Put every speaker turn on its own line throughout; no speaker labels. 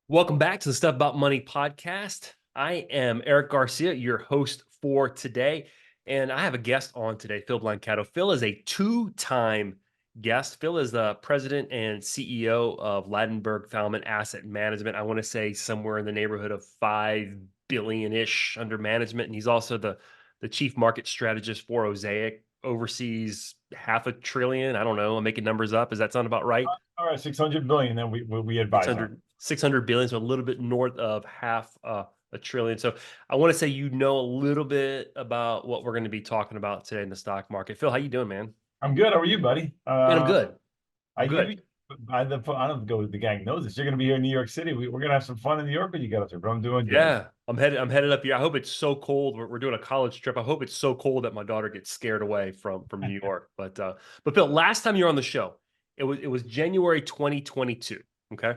Welcome back to the Stuff About Money podcast. I am Erik Garcia, your host for today. And I have a guest on today, Phil Blancato. Phil is a two-time guest. Phil is the president and CEO of Ladenburg Asset Management. I want to say somewhere in the neighborhood of 5 billion-ish under management. And he's also the chief market strategist for Osaic, oversees half a trillion. I don't know. I'm making numbers up. Does that sound about right?
All right, 600 billion. Then we advise on.
600 billion, so a little bit north of half a trillion. So I want to say you know a little bit about what we're going to be talking about today in the stock market. Phil, how you doing, man?
I'm good. How are you, buddy?
Man, I'm good.
I
I'm good.
usually I don't know if the gang knows this. You're going to be here in New York City. We're going to have some fun in New York when you get up there. But I'm doing good.
Yeah, I'm headed up here. I hope it's so cold. We're doing a college trip. I hope it's so cold that my daughter gets scared away from New York. But Phil, last time you were on the show, it was January 2022. Okay.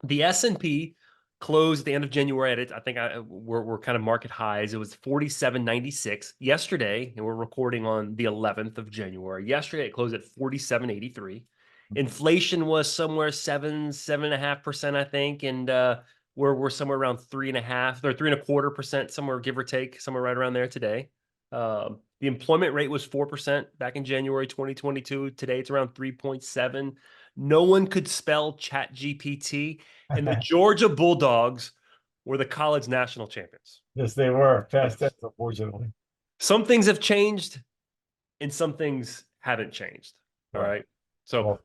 The S&P closed at the end of January at it. I think we're kind of market highs. It was 47.96 yesterday, and we're recording on the 11th of January. Yesterday, it closed at 47.83. Inflation was somewhere 7.5%, I think, and we're somewhere around 3.5 or 3.25%, somewhere give or take, somewhere right around there today. The employment rate was 4% back in January 2022. Today, it's around 3.7. No one could spell Chat GPT, and the Georgia Bulldogs were the college national champions.
Yes, they were. Past tense, unfortunately.
Some things have changed, and some things haven't changed. All right. So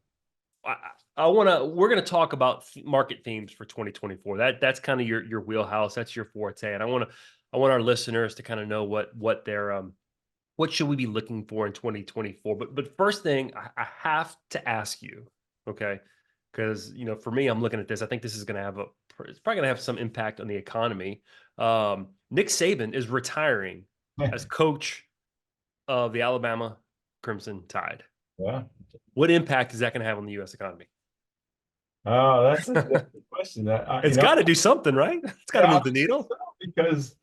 Well,
we're gonna talk about market themes for 2024. That's kind of your wheelhouse. That's your forte, and I want our listeners to kind of know what their what should we be looking for in 2024. But first thing I have to ask you, okay, because for me, I'm looking at this. I think this is gonna have it's probably gonna have some impact on the economy. Nick Saban is retiring as coach of the Alabama Crimson Tide.
yeah.
What impact is that going to have on the U.S. economy?
Oh, that's a good question.
It's got to do something, right? It's got to
Yeah,
move the needle.
because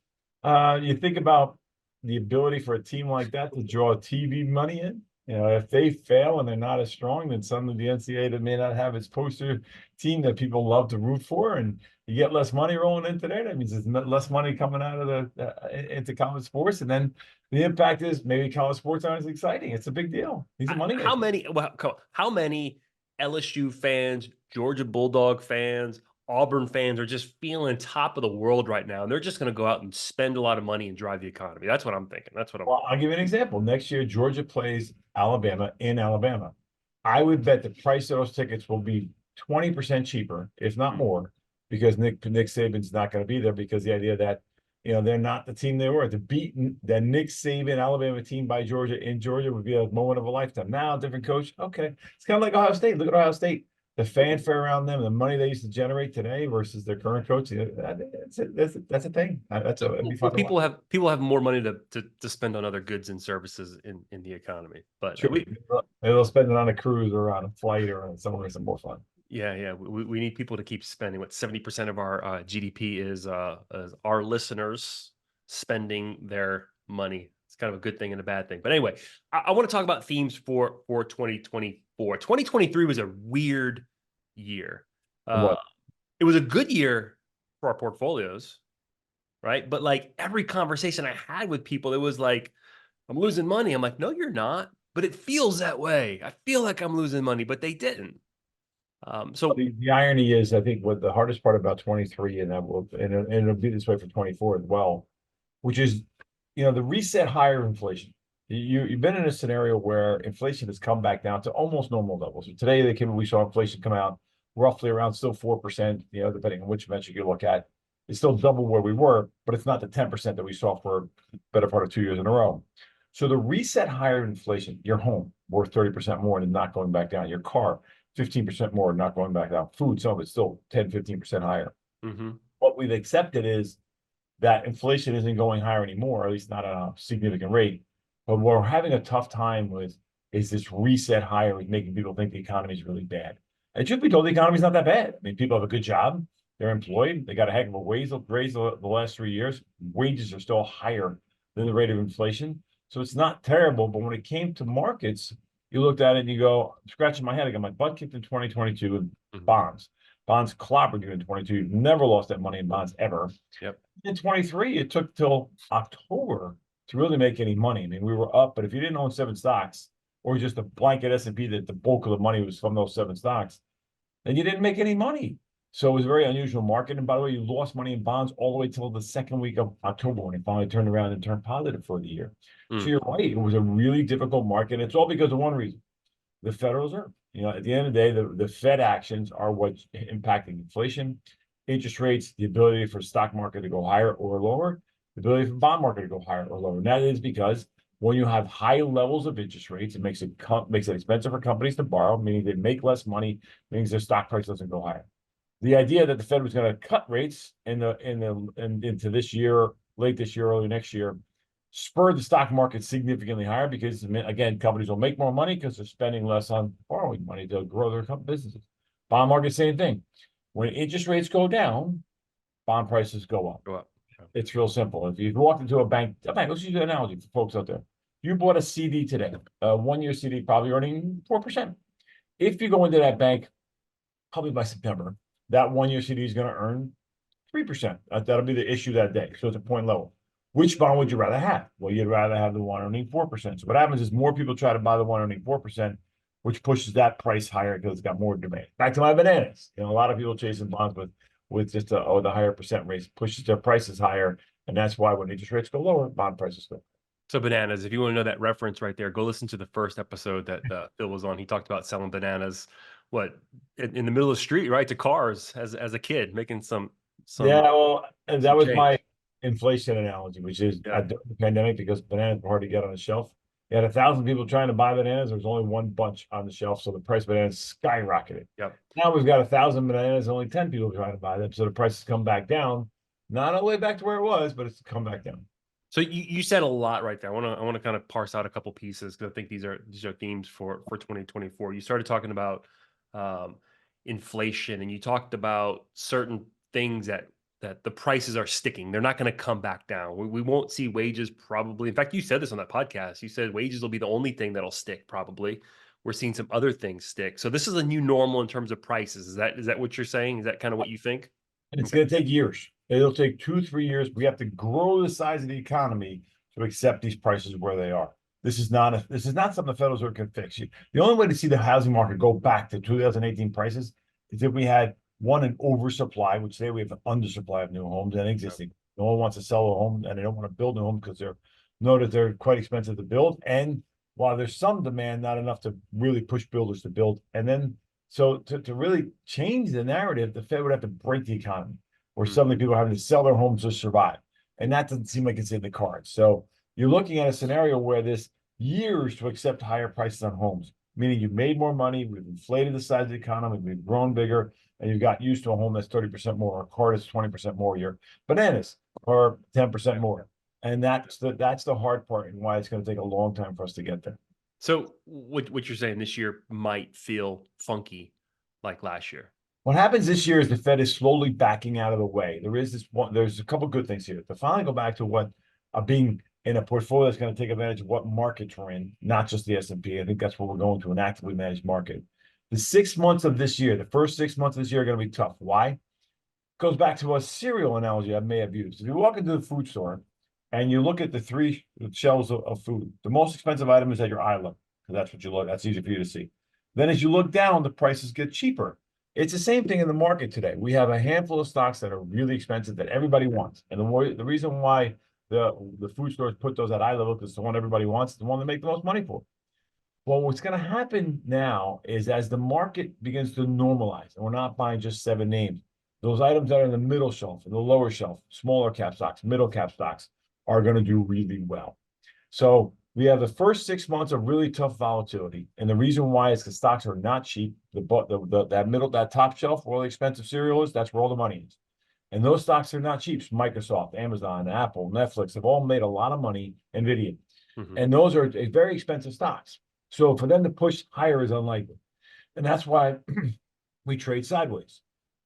you think about the ability for a team like that to draw TV money in. If they fail and they're not as strong, then suddenly the NCAA that may not have its poster team that people love to root for, and you get less money rolling into there. That means there's less money coming out of into college sports, and then the impact is maybe college sports aren't as exciting. It's a big deal. These are money
How
makers.
many? Well, how many LSU fans, Georgia Bulldog fans, Auburn fans are just feeling top of the world right now, and they're just going to go out and spend a lot of money and drive the economy? That's what I'm thinking. That's what I'm.
Well, I'll give you an example. Next year, Georgia plays Alabama in Alabama. I would bet the price of those tickets will be 20% cheaper, if not more, because Nick Saban's not going to be there, because the idea that they're not the team they were. To beat the Nick Saban Alabama team by Georgia in Georgia would be a moment of a lifetime. Now, different coach. Okay. It's kind of like Ohio State. Look at Ohio State. The fanfare around them, the money they used to generate today versus their current coach. That's a thing. It'd be fun
Well,
to watch.
people have more money to spend on other goods and services in the economy, but
Sure. They'll spend it on a cruise or on a flight or on somewhere some more fun.
yeah, we need people to keep spending. What 70% of our GDP is our listeners spending their money. It's kind of a good thing and a bad thing. But anyway, I want to talk about themes for 2024. 2023 was a weird year.
What?
It was a good year for our portfolios, right? But like every conversation I had with people, it was like, I'm losing money. I'm like, no, you're not. But it feels that way. I feel like I'm losing money, but they didn't. So
The irony is, I think what the hardest part about 23, and it'll be this way for 24 as well, which is, the reset higher inflation. You've been in a scenario where inflation has come back down to almost normal levels. So today we saw inflation come out roughly around still 4%, depending on which metric you look at. It's still double where we were, but it's not the 10% that we saw for the better part of 2 years in a row. So the reset higher inflation, your home worth 30% more and not going back down. Your car, 15% more, not going back down. Food, some of it's still 10, 15% higher. What we've accepted is that inflation isn't going higher anymore, at least not at a significant rate. But what we're having a tough time with is this reset higher is making people think the economy is really bad. And truth be told, the economy's not that bad. I mean, people have a good job. They're employed. They got a heck of a raise the last 3 years. Wages are still higher than the rate of inflation. So it's not terrible. But when it came to markets, you looked at it and you go, scratching my head, I got my butt kicked in 2022 in bonds. Bonds clobbered you in 22. You've never lost that money in bonds ever.
Yep.
In 23, it took till October to really make any money. I mean, we were up, but if you didn't own 7 stocks or just a blanket S&P that the bulk of the money was from those 7 stocks, then you didn't make any money. So it was a very unusual market. And by the way, you lost money in bonds all the way till the second week of October when it finally turned around and turned positive for the year. So you're right. It was a really difficult market. It's all because of one reason, the Federal Reserve. You know, at the end of the day, the Fed actions are what's impacting inflation, interest rates, the ability for the stock market to go higher or lower, the ability for the bond market to go higher or lower. And that is because when you have high levels of interest rates, it makes it expensive for companies to borrow, meaning they make less money, means their stock price doesn't go higher. The idea that the Fed was going to cut rates into this year, late this year, early next year, spurred the stock market significantly higher because, again, companies will make more money because they're spending less on borrowing money to grow their businesses. Bond market, same thing. When interest rates go down, bond prices go up.
Yeah.
It's real simple. If you walked into a bank, let's use an analogy for folks out there. You bought a CD today, a 1-year CD, probably earning 4%. If you go into that bank, probably by September, that 1-year CD is going to earn 3%. That'll be the issue that day. So it's a point level. Which bond would you rather have? Well, you'd rather have the one earning 4%. So what happens is more people try to buy the one earning 4%, which pushes that price higher because it's got more demand. Back to my bananas. You know, a lot of people chasing bonds with just the higher percent rates pushes their prices higher, and that's why when interest rates go lower, bond prices go.
So bananas, if you want to know that reference right there, go listen to the first episode that Phil was on. He talked about selling bananas, in the middle of the street, right, to cars as a kid, making some.
Yeah, well, and that was
change.
my inflation analogy, which is at the pandemic, because bananas were hard to get on the shelf. You had 1,000 people trying to buy bananas. There was only one bunch on the shelf, so the price of bananas skyrocketed.
Yep.
Now we've got 1,000 bananas, only 10 people trying to buy them, so the prices come back down. Not all the way back to where it was, but it's come back down.
So you said a lot right there. I want to kind of parse out a couple pieces because I think these are themes for 2024. You started talking about inflation, and you talked about certain things that the prices are sticking. They're not going to come back down. We won't see wages probably. In fact, you said this on that podcast. You said wages will be the only thing that'll stick probably. We're seeing some other things stick. So this is a new normal in terms of prices. Is that what you're saying? Is that kind of what you think?
And it's going to take years. It'll take 2-3 years. We have to grow the size of the economy to accept these prices where they are. This is not something the Federal Reserve can fix. The only way to see the housing market go back to 2018 prices is if we had an oversupply, which today we have an undersupply of new homes and existing. No one wants to sell a home and they don't want to build a home because they're quite expensive to build. And while there's some demand, not enough to really push builders to build. And then so to really change the narrative, the Fed would have to break the economy, where suddenly people are having to sell their homes to survive. And that doesn't seem like it's in the cards. So you're looking at a scenario where there's years to accept higher prices on homes, meaning you've made more money, we've inflated the size of the economy, we've grown bigger, and you've got used to a home that's 30% more, or a car that's 20% more a year, bananas or 10% more. And that's the hard part and why it's going to take a long time for us to get there.
So what you're saying this year might feel funky like last year.
What happens this year is the Fed is slowly backing out of the way. There's a couple good things here. To finally go back to what being in a portfolio that's going to take advantage of what markets we're in, not just the S&P. I think that's what we're going to, an actively managed market. The 6 months of this year, the first 6 months of this year are going to be tough. Why? It goes back to a cereal analogy I may have used. If you walk into the food store and you look at the 3 shelves of food, the most expensive item is at your eye level, because that's what you look. That's easy for you to see. Then as you look down, the prices get cheaper. It's the same thing in the market today. We have a handful of stocks that are really expensive that everybody wants. And the reason why the food stores put those at eye level, because it's the one everybody wants, the one they make the most money for. Well, what's going to happen now is as the market begins to normalize, and we're not buying just 7 names, those items that are in the middle shelf and the lower shelf, smaller cap stocks, middle cap stocks, are going to do really well. So we have the first 6 months of really tough volatility. And the reason why is because stocks are not cheap. That top shelf where all the expensive cereal is, that's where all the money is. And those stocks are not cheap. Microsoft, Amazon, Apple, Netflix have all made a lot of money, Nvidia. And those are very expensive stocks. So for them to push higher is unlikely. And that's why we trade sideways.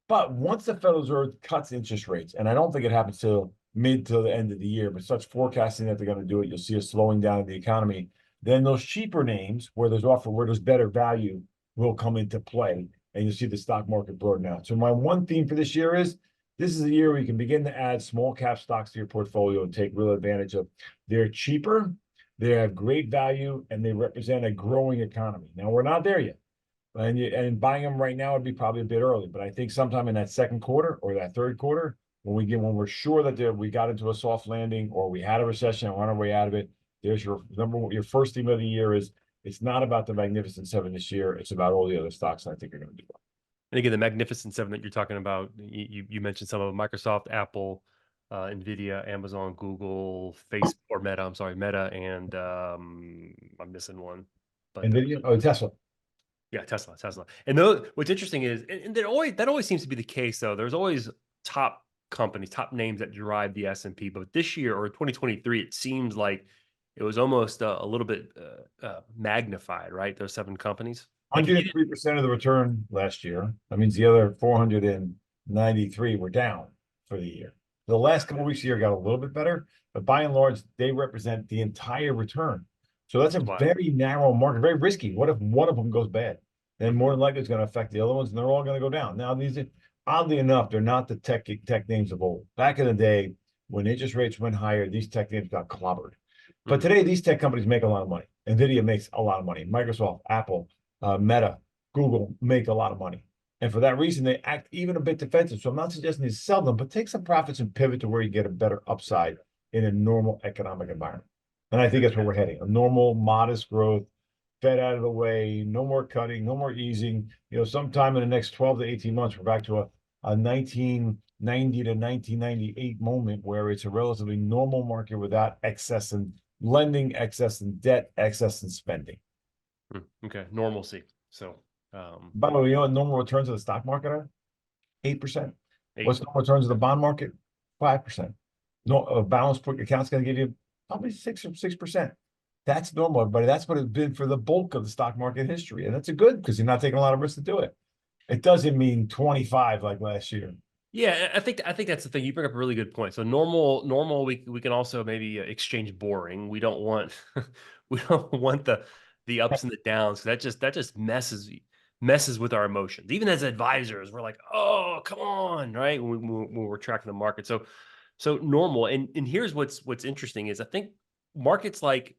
But once the Federal Reserve cuts interest rates, and I don't think it happens till mid to the end of the year, but such forecasting that they're going to do it, you'll see a slowing down of the economy. Then those cheaper names where there's better value will come into play. and you'll see the stock market broaden out. So my one theme for this year is this is a year where you can begin to add small cap stocks to your portfolio and take real advantage of. They're cheaper, they have great value, and they represent a growing economy. Now we're not there yet. And buying them right now would be probably a bit early, but I think sometime in that second quarter or that third quarter, when we're sure that we got into a soft landing or we had a recession and we're on our way out of it, there's your first theme of the year is it's not about the Magnificent Seven this year. It's about all the other stocks I think are going to do well.
And again, the Magnificent Seven that you're talking about, you mentioned some of them: Microsoft, Apple, Nvidia, Amazon, Google, Facebook, or Meta. I'm sorry, Meta, and I'm missing one. But
Nvidia, Tesla.
yeah, Tesla. And those, what's interesting is, and that always seems to be the case, though. There's always top companies, top names that drive the S&P. But this year, or 2023, it seems like it was almost a little bit magnified, right? Those 7 companies. Like
103% of the return last year. That means the other 493 were down for the year. The last couple of weeks of the year got a little bit better, but by and large, they represent the entire return. So that's a very narrow market, very risky. What if one of them goes bad? Then more than likely it's going to affect the other ones, and they're all going to go down. Now, these, oddly enough, they're not the tech names of old. Back in the day, when interest rates went higher, these tech names got clobbered. But today, these tech companies make a lot of money. Nvidia makes a lot of money. Microsoft, Apple, Meta, Google make a lot of money. And for that reason, they act even a bit defensive. So I'm not suggesting you sell them, but take some profits and pivot to where you get a better upside in a normal economic environment. And I think that's where we're heading. A normal, modest growth, Fed out of the way, no more cutting, no more easing. Sometime in the next 12 to 18 months, we're back to a 1990 to 1998 moment where it's a relatively normal market without excess in lending, excess in debt, excess in spending.
Okay, normalcy. So,
by the way, you know what normal returns of the stock market are? 8%. What's normal returns of the bond market? 5%. No, a balanced account's going to give you probably 6%. That's normal, everybody. That's what it's been for the bulk of the stock market history, and that's a good because you're not taking a lot of risk to do it. It doesn't mean 25 like last year.
Yeah, I think that's the thing. You bring up a really good point. So normal, we can also maybe exchange boring. We don't want we don't want the ups and the downs. So that just messes with our emotions. Even as advisors, we're like, oh, come on, right? When we're tracking the market. So normal. And here's what's interesting is I think markets like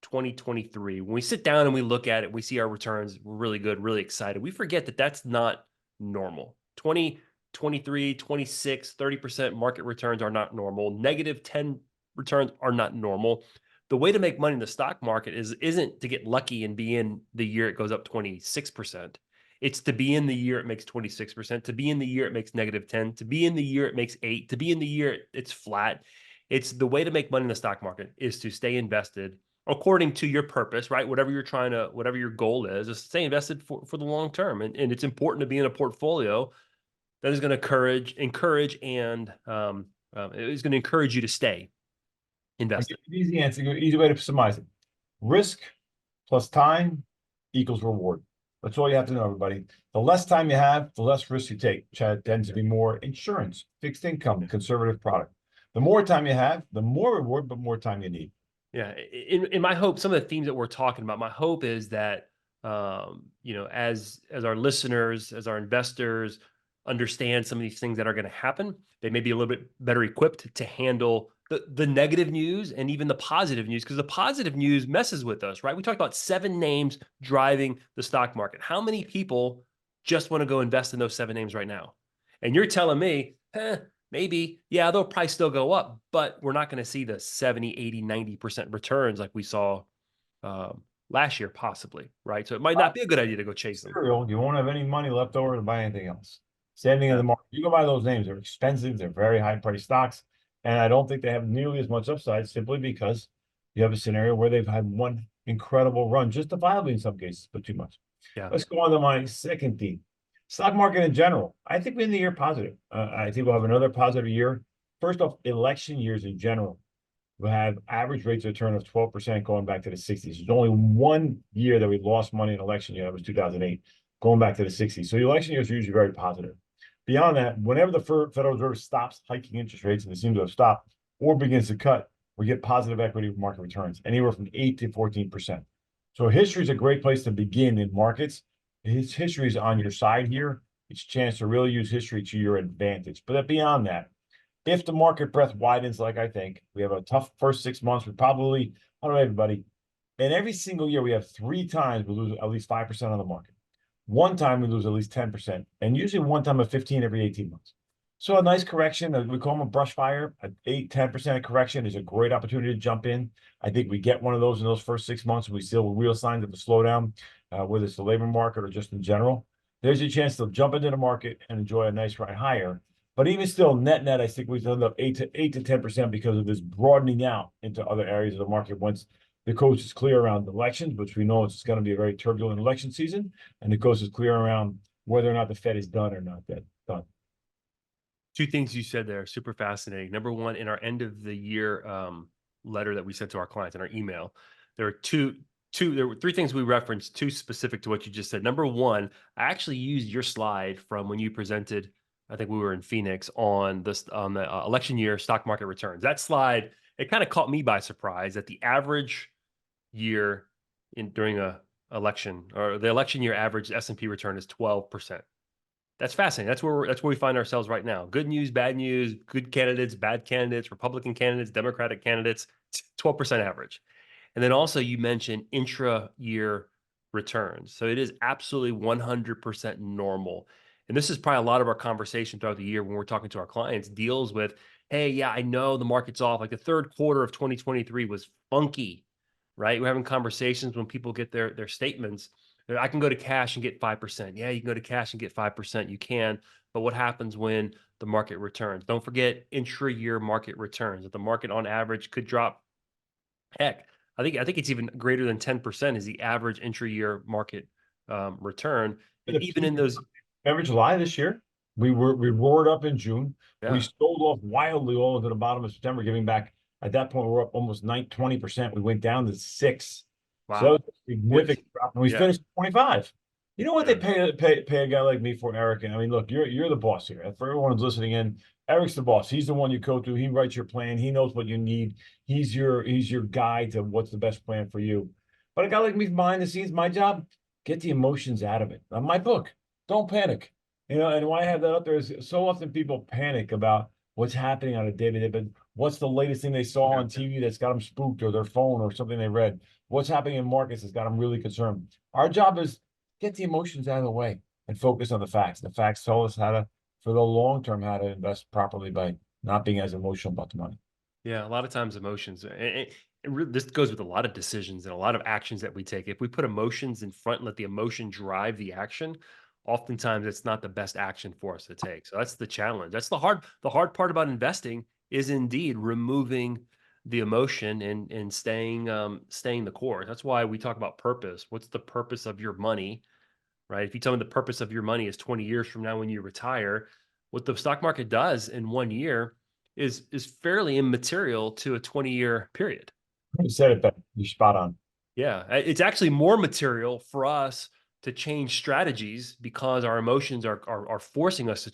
2023, when we sit down and we look at it, we see our returns, we're really good, really excited. We forget that that's not normal. 23, 26, 30% market returns are not normal. Negative 10 returns are not normal. The way to make money in the stock market isn't to get lucky and be in the year it goes up 26%. It's to be in the year it makes 26%, to be in the year it makes negative 10, to be in the year it makes 8, to be in the year it's flat. It's the way to make money in the stock market is to stay invested according to your purpose, right? Whatever your goal is stay invested for the long term. And it's important to be in a portfolio that is going to encourage and is going to encourage you to stay invested.
Easy answer, easy way to summarize it. Risk plus time equals reward. That's all you have to know, everybody. The less time you have, the less risk you take. Chad tends to be more insurance, fixed income, conservative product. The more time you have, the more reward, but more time you need.
Yeah. In my hope, some of the themes that we're talking about, my hope is that, as our listeners, as our investors understand some of these things that are going to happen, they may be a little bit better equipped to handle the negative news and even the positive news, because the positive news messes with us, right? We talked about 7 names driving the stock market. How many people just want to go invest in those 7 names right now? And you're telling me, maybe, yeah, they'll probably still go up, but we're not going to see the 70, 80, 90% returns like we saw last year, possibly, right? So it might not be a good idea to go chase them.
You won't have any money left over to buy anything else. Standing in the market, you go buy those names. They're expensive. They're very high price stocks. And I don't think they have nearly as much upside simply because you have a scenario where they've had one incredible run, justifiably in some cases, but too much.
Yeah.
Let's go on to my second theme. Stock market in general. I think we end the year positive. I think we'll have another positive year. First off, election years in general will have average rates of return of 12% going back to the 60s. There's only one year that we lost money in election year. That was 2008, going back to the 60s. So the election years are usually very positive. Beyond that, whenever the Federal Reserve stops hiking interest rates, and it seems to have stopped, or begins to cut, we get positive equity market returns, anywhere from 8 to 14%. So history is a great place to begin in markets. his history is on your side here. It's a chance to really use history to your advantage. But beyond that, if the market breadth widens, like I think, we have a tough first 6 months. We probably, I don't know, everybody, and every single year we have 3 times we lose at least 5% on the market. One time we lose at least 10%, and usually one time of 15 every 18 months. So a nice correction, we call them a brush fire, an 8-10% correction is a great opportunity to jump in. I think we get one of those in those first 6 months, and we see real signs of a slowdown, whether it's the labor market or just in general. There's a chance to jump into the market and enjoy a nice ride higher. But even still, net, I think we've done up 8 to 10% because of this broadening out into other areas of the market once the coast is clear around elections, which we know it's going to be a very turbulent election season, and the coast is clear around whether or not the Fed is done or not done.
Two things you said there, super fascinating. Number one, in our end of the year letter that we sent to our clients in our email, there are there were three things we referenced, two specific to what you just said. Number one, I actually used your slide from when you presented, I think we were in Phoenix on this on the election year stock market returns. That slide, it kind of caught me by surprise that the average year during a election, or the election year average S&P return is 12%. That's fascinating. That's where we find ourselves right now. Good news, bad news, good candidates, bad candidates, Republican candidates, Democratic candidates, 12% average. And then also you mentioned intra-year returns. So it is absolutely 100% normal. And this is probably a lot of our conversation throughout the year when we're talking to our clients deals with, hey, yeah, I know the market's off. Like the third quarter of 2023 was funky, right? We're having conversations when people get their statements. I can go to cash and get 5%. Yeah, you can go to cash and get 5%. You can. But what happens when the market returns? Don't forget intra-year market returns. That the market on average could drop. Heck, I think it's even greater than 10% is the average intra-year market return. And even in those,
Remember July this year, we roared up in June. We
yeah,
sold off wildly all into the bottom of September, giving back. At that point, we're up almost 20%. We went down to 6. So that
wow,
was a significant drop, and we
yeah,
finished 25. You know what they
yeah,
pay a guy like me for, Eric? And I mean, look, you're the boss here. For everyone who's listening in, Eric's the boss. He's the one you go to. He writes your plan. He knows what you need. He's your guide to what's the best plan for you. But a guy like me behind the scenes, my job, get the emotions out of it. On my book, don't panic. And why I have that up there is so often people panic about what's happening on a day-to-day, but what's the latest thing they saw on TV that's got them spooked, or their phone, or something they read? What's happening in markets has got them really concerned. Our job is get the emotions out of the way and focus on the facts. The facts tell us for the long term, how to invest properly by not being as emotional about the money.
yeah. A lot of times emotions. This goes with a lot of decisions and a lot of actions that we take. If we put emotions in front and let the emotion drive the action, oftentimes it's not the best action for us to take. So that's the challenge. That's the hard part about investing is indeed removing the emotion and staying the course. That's why we talk about purpose. What's the purpose of your money, right? If you tell me the purpose of your money is 20 years from now when you retire, what the stock market does in 1 year is fairly immaterial to a 20-year period.
You said it better. You're spot on.
Yeah, it's actually more material for us to change strategies because our emotions are forcing us to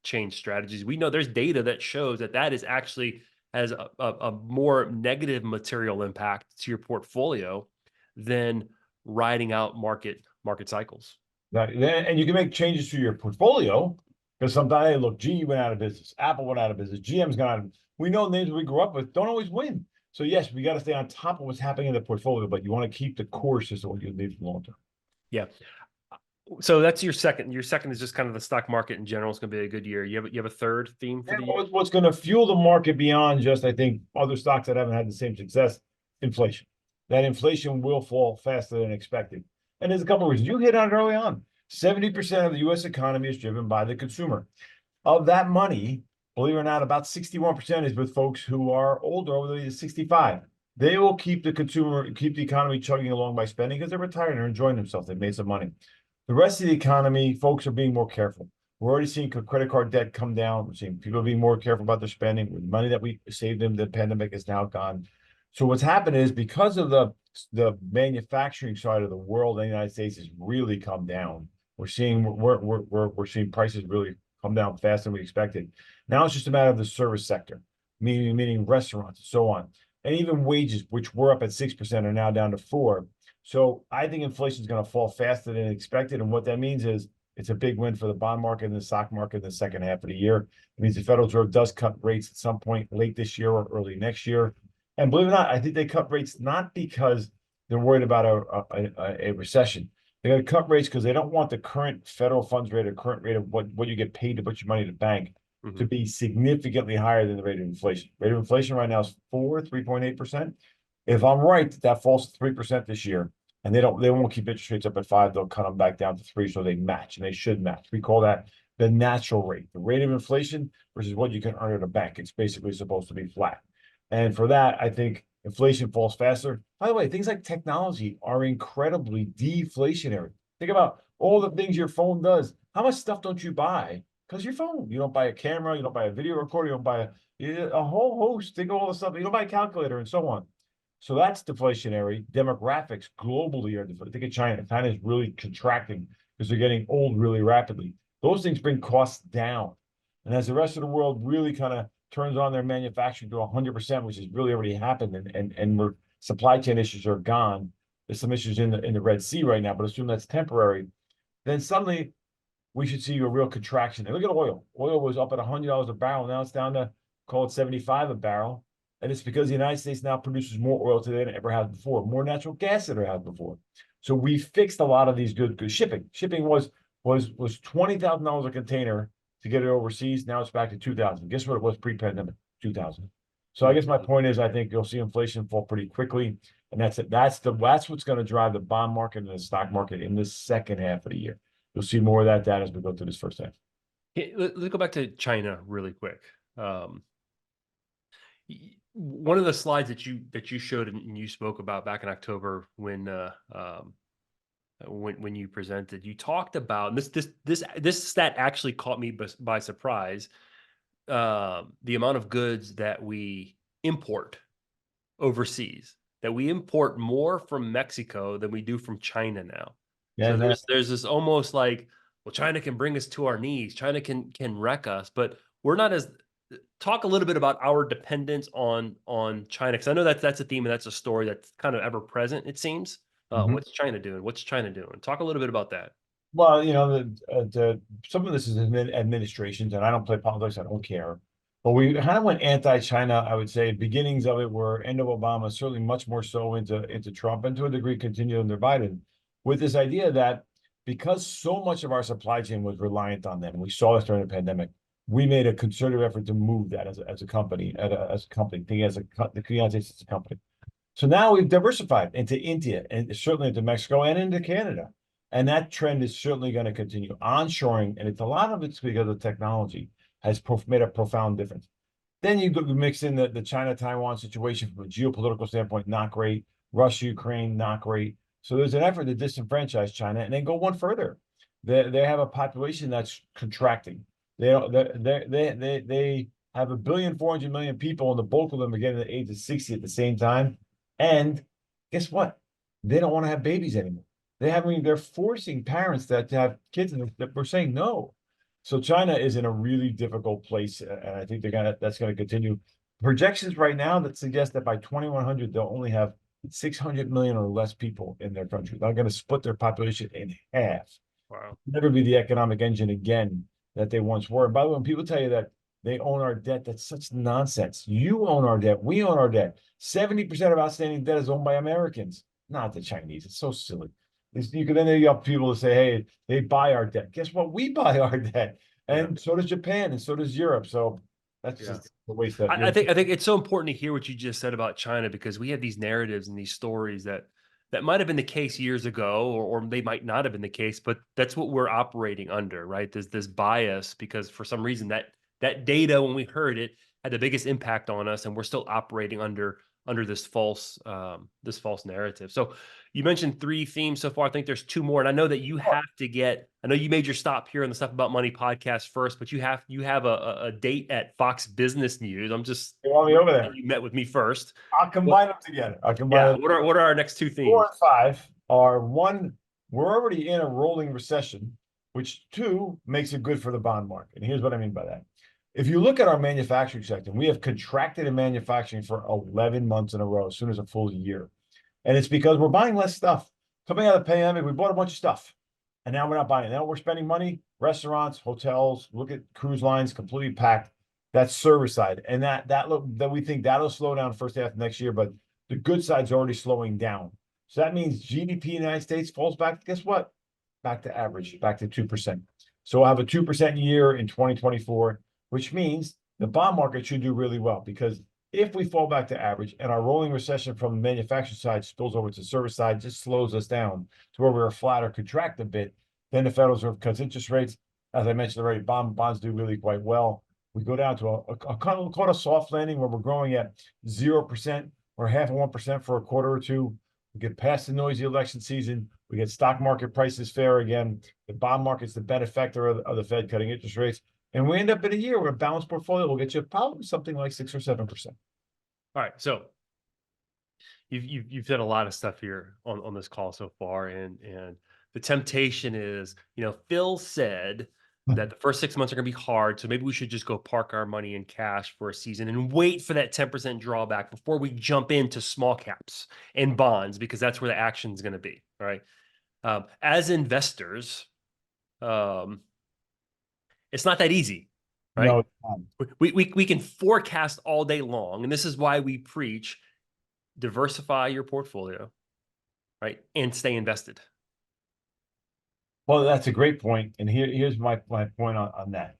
change strategies. We know there's data that shows that is actually has a more negative material impact to your portfolio than riding out market cycles.
And you can make changes to your portfolio because sometimes, hey, look, GE went out of business, Apple went out of business, GM's gone out of. We know names we grew up with don't always win. So yes, we got to stay on top of what's happening in the portfolio, but you want to keep the course as to what you need for the long term.
Yeah. So that's your second. Your second is just kind of the stock market in general. It's going to be a good year. You have a third theme for
And
the year.
what's going to fuel the market beyond just, I think, other stocks that haven't had the same success? Inflation. That inflation will fall faster than expected. And there's a couple of reasons. You hit on it early on. 70% of the US economy is driven by the consumer. Of that money, believe it or not, about 61% is with folks who are older, over the age of 65. They will keep the economy chugging along by spending because they're retired and they're enjoying themselves. They've made some money. The rest of the economy, folks are being more careful. We're already seeing credit card debt come down. We're seeing people being more careful about their spending. The money that we saved them, the pandemic is now gone. So what's happened is because of the manufacturing side of the world, the United States has really come down. We're seeing prices really come down faster than we expected. Now it's just a matter of the service sector, meaning restaurants and so on, and even wages, which were up at 6%, are now down to 4%. So I think inflation is going to fall faster than expected. And what that means is it's a big win for the bond market and the stock market in the second half of the year. It means the Federal Reserve does cut rates at some point late this year or early next year. And believe it or not, I think they cut rates not because they're worried about a recession. They're going to cut rates because they don't want the current federal funds rate or current rate of what you get paid to put your money in the bank to be significantly higher than the rate of inflation. Rate of inflation right now is 3.8%. If I'm right, that falls to 3% this year, and they won't keep interest rates up at 5, they'll cut them back down to 3, so they match, and they should match. We call that the natural rate, the rate of inflation versus what you can earn at a bank. It's basically supposed to be flat. And for that, I think inflation falls faster. By the way, things like technology are incredibly deflationary. Think about all the things your phone does. How much stuff don't you buy? Because your phone, you don't buy a camera, you don't buy a video recorder, you don't buy a whole host. Think of all the stuff. You don't buy a calculator and so on. So that's deflationary. Demographics globally are deflationary. Think of China. China is really contracting because they're getting old really rapidly. Those things bring costs down. And as the rest of the world really kind of turns on their manufacturing to 100%, which has really already happened, and we're, supply chain issues are gone. There's some issues in the Red Sea right now, but assume that's temporary. Then suddenly we should see a real contraction. And look at oil. Oil was up at $100 a barrel. Now it's down to, call it 75 a barrel. And it's because the United States now produces more oil today than it ever has before, more natural gas than it has before. So we fixed a lot of these good shipping. Shipping was $20,000 a container to get it overseas. Now it's back to 2,000. Guess what it was pre-pandemic? 2,000. So I guess my point is, I think you'll see inflation fall pretty quickly, and that's it. That's what's going to drive the bond market and the stock market in the second half of the year. You'll see more of that data as we go through this first half.
Let's go back to China really quick. One of the slides that you showed and you spoke about back in October when you presented, you talked about, and this stat actually caught me by surprise. The amount of goods that we import overseas, that we import more from Mexico than we do from China now.
Yeah,
so there's this almost like, well, China can bring us to our knees. China can wreck us, but we're not as. Talk a little bit about our dependence on China, because I know that's a theme and that's a story that's kind of ever present. It seems. What's China doing? What's China doing? Talk a little bit about that.
Well, some of this is administrations, and I don't play politics. I don't care. But we kind of went anti-China. I would say beginnings of it were end of Obama, certainly much more so into Trump, and to a degree continued under Biden, with this idea that because so much of our supply chain was reliant on them, we saw this during the pandemic. We made a concerted effort to move that as a company, the United States as a company. So now we've diversified into India and certainly into Mexico and into Canada. And that trend is certainly going to continue. Onshoring, and a lot of it's because of technology, has made a profound difference. Then you mix in the China-Taiwan situation from a geopolitical standpoint, not great. Russia, Ukraine, not great. So there's an effort to disenfranchise China and then go one further. They have a population that's contracting. They have 1.4 billion people, and the bulk of them are getting to the age of 60 at the same time. And guess what? They don't want to have babies anymore. They're forcing parents to have kids, and we're saying no. So China is in a really difficult place, and I think that's gonna continue. Projections right now that suggest that by 2100 they'll only have 600 million or less people in their country. They're going to split their population in half.
Wow.
Never be the economic engine again that they once were. And by the way, when people tell you that they own our debt, that's such nonsense. You own our debt. We own our debt. 70% of outstanding debt is owned by Americans, not the Chinese. It's so silly. You have people to say, hey, they buy our debt. Guess what? We buy our debt. And so does Japan, and so does Europe. So that's just the waste that
I think it's so important to hear what you just said about China, because we have these narratives and these stories that might have been the case years ago, or they might not have been the case, but that's what we're operating under, right? There's this bias because for some reason that data, when we heard it, had the biggest impact on us, and we're still operating under this false narrative. So you mentioned 3 themes so far. I think there's 2 more, and I know that you have to get. I know you made your stop here on the Stuff About Money podcast first, but you have a date at Fox Business News. I'm just
you want me over there.
You met with me first.
I'll combine them together.
What are our next 2 themes?
4 and 5 are: 1, we're already in a rolling recession, which 2 makes it good for the bond market. And here's what I mean by that. If you look at our manufacturing sector, we have contracted in manufacturing for 11 months in a row, as soon as a full year. And it's because we're buying less stuff. Coming out of the pandemic, we bought a bunch of stuff. And now we're not buying it. Now we're spending money, restaurants, hotels, look at cruise lines completely packed. That's service side. And that we think that'll slow down first half of next year, but the good side's already slowing down. So that means GDP in the United States falls back, guess what? Back to average, back to 2%. So we'll have a 2% year in 2024, which means the bond market should do really well, because if we fall back to average and our rolling recession from the manufacturing side spills over to the service side, just slows us down to where we're flat or contract a bit, then the Federal Reserve cuts interest rates. As I mentioned already, bonds do really quite well. We go down to a kind of called a soft landing where we're growing at 0% or half of 1% for a quarter or two. We get past the noisy election season. We get stock market prices fair again. The bond market's the benefactor of the Fed cutting interest rates. And we end up in a year where a balanced portfolio will get you probably something like 6 or 7%.
All right. So you've done a lot of stuff here on this call so far. And the temptation is, Phil said that the first 6 months are going to be hard. So maybe we should just go park our money in cash for a season and wait for that 10% drawback before we jump into small caps and bonds, because that's where the action is going to be. All right. As investors, it's not that easy, right?
No,
We can forecast all day long, and this is why we preach diversify your portfolio, right, and stay invested.
well, that's a great point. And here's my point on that.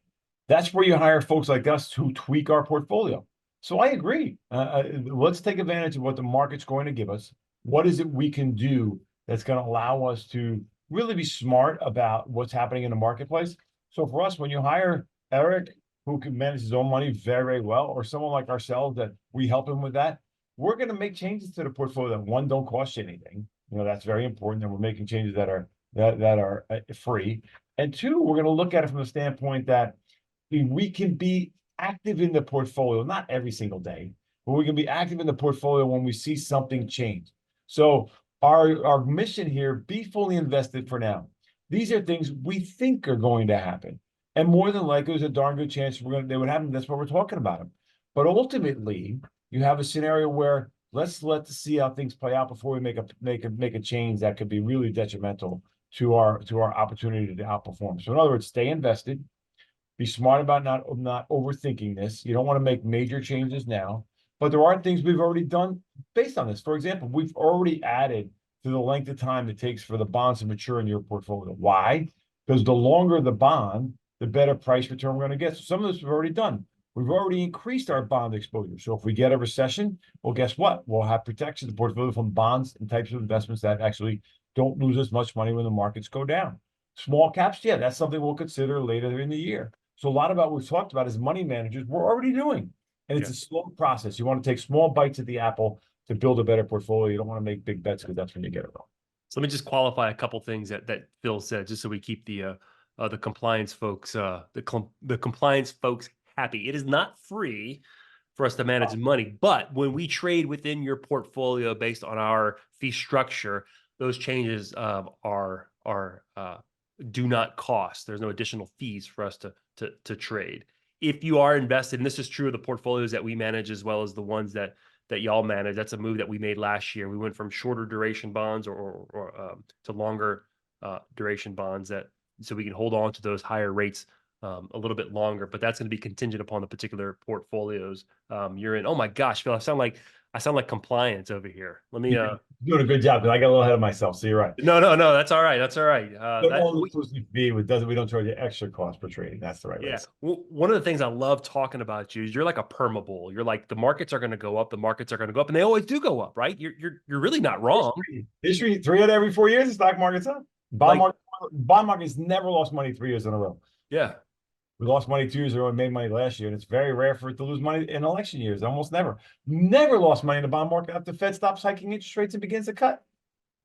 That's where you hire folks like us who tweak our portfolio. So I agree. Let's take advantage of what the market's going to give us. What is it we can do that's going to allow us to really be smart about what's happening in the marketplace? So for us, when you hire Erik, who can manage his own money very, very well, or someone like ourselves that we help him with that, we're going to make changes to the portfolio that, one, don't cost you anything. That's very important. And we're making changes that are free. And two, we're going to look at it from the standpoint that we can be active in the portfolio, not every single day, but we can be active in the portfolio when we see something change. So our mission here, be fully invested for now. These are things we think are going to happen. And more than likely, there's a darn good chance they would happen. That's what we're talking about them. But ultimately, you have a scenario where let's see how things play out before we make a change that could be really detrimental to our opportunity to outperform. So in other words, stay invested. Be smart about not overthinking this. You don't want to make major changes now, but there are things we've already done based on this. For example, we've already added to the length of time it takes for the bonds to mature in your portfolio. Why? Because the longer the bond, the better price return we're going to get. So some of this we've already done. We've already increased our bond exposure. So if we get a recession, well, guess what? We'll have protection of the portfolio from bonds and types of investments that actually don't lose as much money when the markets go down. Small caps, yeah, that's something we'll consider later in the year. So a lot about what we've talked about as money managers, we're already doing. And it's a slow process. You want to take small bites at the apple to build a better portfolio. You don't want to make big bets, because that's when you get it wrong.
So let me just qualify a couple things that Phil said, just so we keep the compliance folks the compliance folks happy. It is not free for us to manage money, but when we trade within your portfolio based on our fee structure, those changes do not cost. There's no additional fees for us to trade. If you are invested, and this is true of the portfolios that we manage as well as the ones that y'all manage, that's a move that we made last year. We went from shorter duration bonds or to longer duration bonds, so we can hold on to those higher rates a little bit longer. But that's going to be contingent upon the particular portfolios you're in. Oh my gosh, Phil, I sound like compliance over here. Let me
doing a good job, but I got a little ahead of myself. So you're right.
No, that's all right. That's all right.
We don't charge you extra cost per trading. That's the right way.
One of the things I love talking about you is you're like a perma bull. You're like, the markets are going to go up, and they always do go up, right? You're really not wrong.
History 3 out of every 4 years, the stock market's up. Bond market's never lost money 3 years in a row.
Yeah.
We lost money 2 years ago and made money last year, and it's very rare for it to lose money in election years. Almost never. Never lost money in the bond market after the Fed stops hiking interest rates and begins to cut.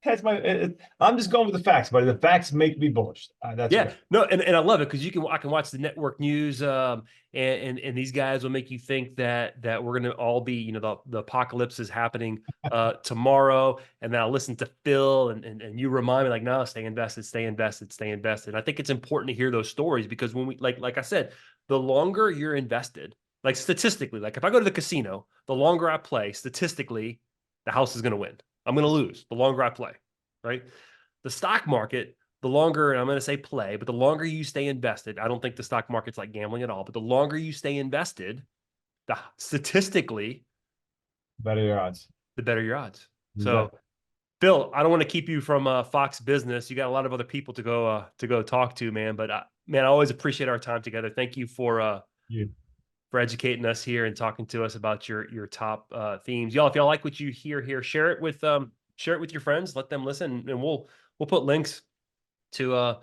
I'm just going with the facts, but the facts make me bullish. That's
great. No, and I love it because I can watch the network news, and these guys will make you think that we're going to all be, the apocalypse is happening tomorrow, and then I'll listen to Phil and you remind me, like, no, stay invested. I think it's important to hear those stories, because when we like I said, the longer you're invested, like statistically, like if I go to the casino, the longer I play, statistically, the house is going to win. I'm going to lose the longer I play, right? the stock market, the longer, and I'm going to say play, but the longer you stay invested, I don't think the stock market's like gambling at all, but the longer you stay invested, statistically,
Better your odds.
the better your odds. So,
Exactly.
Phil, I don't want to keep you from Fox Business. You got a lot of other people to go talk to, man. But man, I always appreciate our time together. Thank you
You.
for educating us here and talking to us about your top themes. Y'all, if y'all like what you hear here, share it with your friends. Let them listen, and we'll put links to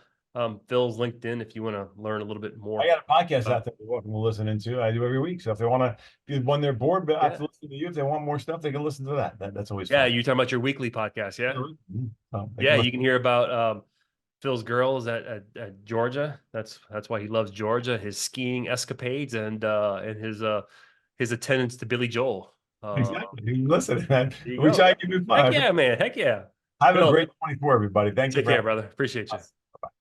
Phil's LinkedIn if you want to learn a little bit more.
I got a podcast out there they're welcome to listen into. I do every week. So if they want to, when they're bored, but after listening to you, if they want more stuff, they can listen to that's always
Yeah,
fun.
you're talking about your weekly podcast, yeah?
So
Yeah, you can hear about Phil's girls at Georgia. That's why he loves Georgia. His skiing escapades and his attendance to Billy Joel.
Exactly. Listen, man.
There you
We
go.
try to keep it
Heck
fun.
yeah, man. Heck yeah.
Have a
Phil,
great 24, everybody. Thank you
take
for
care,
having
brother. Appreciate you.
us.